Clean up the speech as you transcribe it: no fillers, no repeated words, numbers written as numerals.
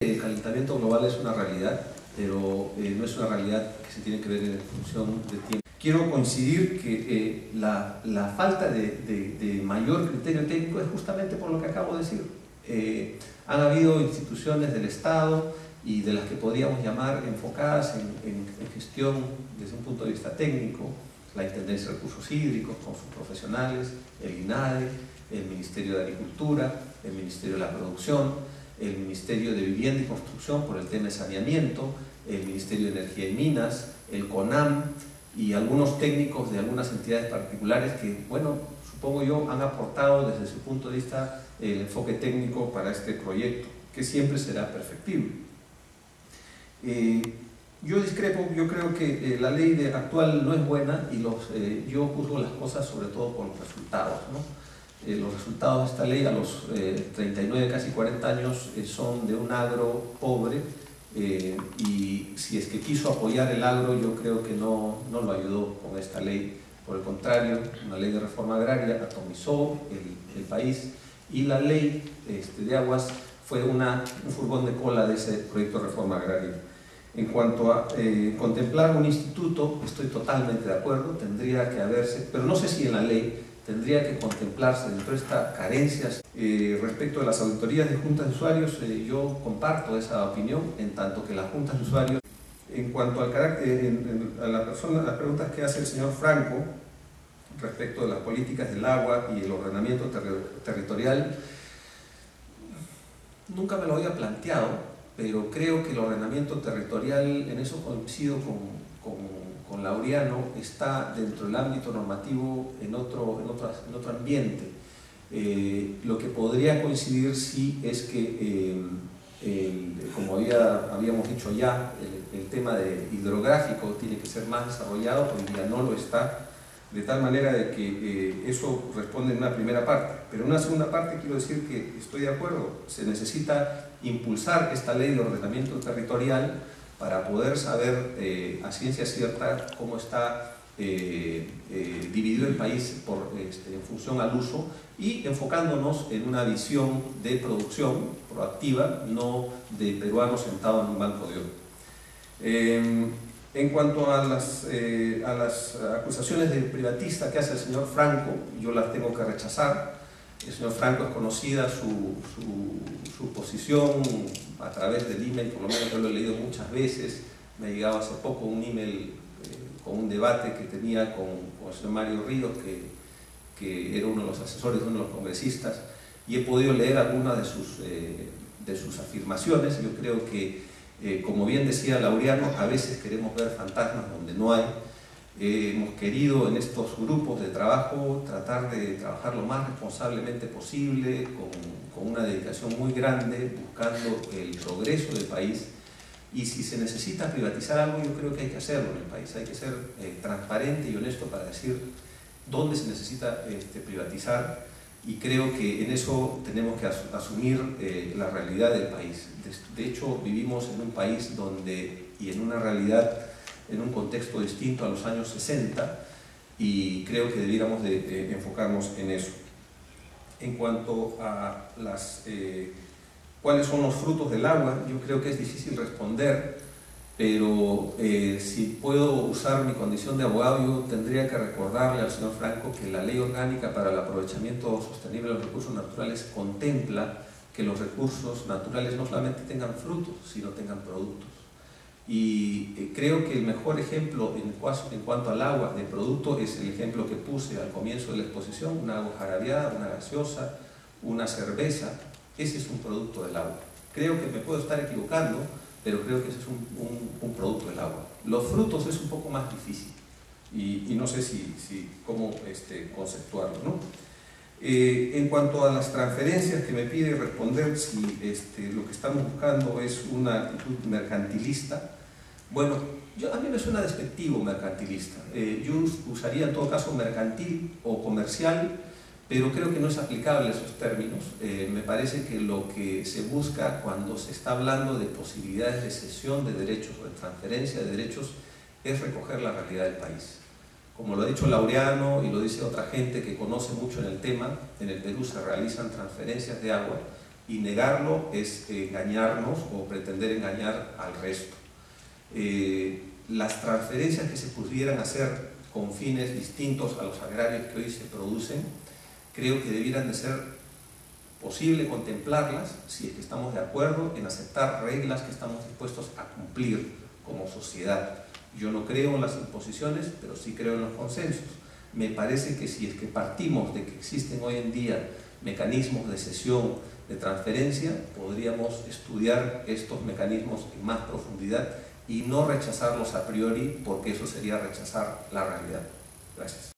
El calentamiento global es una realidad, pero no es una realidad que se tiene que ver en función de tiempo. Quiero coincidir que la falta de mayor criterio técnico es justamente por lo que acabo de decir. Han habido instituciones del Estado y de las que podríamos llamar enfocadas en gestión desde un punto de vista técnico, la Intendencia de Recursos Hídricos con sus profesionales, el INADE, el Ministerio de Agricultura, el Ministerio de la Producción, el Ministerio de Vivienda y Construcción por el tema de saneamiento, el Ministerio de Energía y Minas, el CONAM y algunos técnicos de algunas entidades particulares que, bueno, supongo yo, han aportado desde su punto de vista el enfoque técnico para este proyecto, que siempre será perfectible. Yo discrepo, yo creo que la ley actual no es buena y yo juzgo las cosas sobre todo por los resultados, ¿no? Los resultados de esta ley a los 39, casi 40 años son de un agro pobre y si es que quiso apoyar el agro, yo creo que no lo ayudó con esta ley. Por el contrario, una ley de reforma agraria atomizó el país y la ley de aguas fue un furgón de cola de ese proyecto de reforma agraria. En cuanto a contemplar un instituto, estoy totalmente de acuerdo, tendría que haberse, pero no sé si en la ley tendría que contemplarse dentro de estas carencias. Respecto a las auditorías de juntas de usuarios, yo comparto esa opinión, en tanto que las juntas de usuarios, en cuanto al carácter, a las preguntas que hace el señor Franco respecto de las políticas del agua y el ordenamiento territorial, nunca me lo había planteado, pero creo que el ordenamiento territorial, en eso coincido con Laureano, está dentro del ámbito normativo en otro ambiente. Lo que podría coincidir sí es que, como habíamos dicho ya, el tema hidrográfico tiene que ser más desarrollado, hoy día no lo está, de tal manera de que eso responde en una primera parte. Pero en una segunda parte quiero decir que estoy de acuerdo, se necesita impulsar esta ley de ordenamiento territorial para poder saber a ciencia cierta cómo está dividido el país en función al uso y enfocándonos en una visión de producción proactiva, no de peruano sentado en un banco de oro. En cuanto a las acusaciones de privatista que hace el señor Franco, yo las tengo que rechazar. El señor Franco es conocida su posición a través del email, por lo menos yo lo he leído muchas veces. Me ha llegado hace poco un email con un debate que tenía con el señor Mario Ríos, que era uno de los asesores de uno de los congresistas, y he podido leer algunas de sus afirmaciones. Yo creo que, como bien decía Laureano, a veces queremos ver fantasmas donde no hay. Hemos querido en estos grupos de trabajo tratar de trabajar lo más responsablemente posible, con una dedicación muy grande, buscando el progreso del país. Y si se necesita privatizar algo, yo creo que hay que hacerlo en el país. Hay que ser transparente y honesto para decir dónde se necesita privatizar, y creo que en eso tenemos que asumir la realidad del país. De hecho, vivimos en un país y en una realidad, en un contexto distinto a los años 60, y creo que debiéramos de enfocarnos en eso. En cuanto a cuáles son los frutos del agua, yo creo que es difícil responder, pero si puedo usar mi condición de abogado, yo tendría que recordarle al señor Franco que la Ley Orgánica para el Aprovechamiento Sostenible de los Recursos Naturales contempla que los recursos naturales no solamente tengan frutos, sino tengan productos. Y creo que el mejor ejemplo en cuanto al agua de producto es el ejemplo que puse al comienzo de la exposición: una agua jarabeada, una gaseosa, una cerveza. Ese es un producto del agua. Creo que me puedo estar equivocando, pero creo que ese es un producto del agua. Los frutos es un poco más difícil y no sé cómo conceptuarlo, ¿no? En cuanto a las transferencias que me pide responder, si lo que estamos buscando es una actitud mercantilista, bueno, a mí me suena despectivo mercantilista. Yo usaría en todo caso mercantil o comercial, pero creo que no es aplicable esos términos. Me parece que lo que se busca cuando se está hablando de posibilidades de cesión de derechos o de transferencia de derechos es recoger la realidad del país. Como lo ha dicho Laureano y lo dice otra gente que conoce mucho en el tema, en el Perú se realizan transferencias de agua y negarlo es engañarnos o pretender engañar al resto. Las transferencias que se pudieran hacer con fines distintos a los agrarios que hoy se producen, creo que debieran de ser posible contemplarlas si es que estamos de acuerdo en aceptar reglas que estamos dispuestos a cumplir como sociedad. Yo no creo en las imposiciones, pero sí creo en los consensos. Me parece que si es que partimos de que existen hoy en día mecanismos de cesión, de transferencia, podríamos estudiar estos mecanismos en más profundidad y no rechazarlos a priori, porque eso sería rechazar la realidad. Gracias.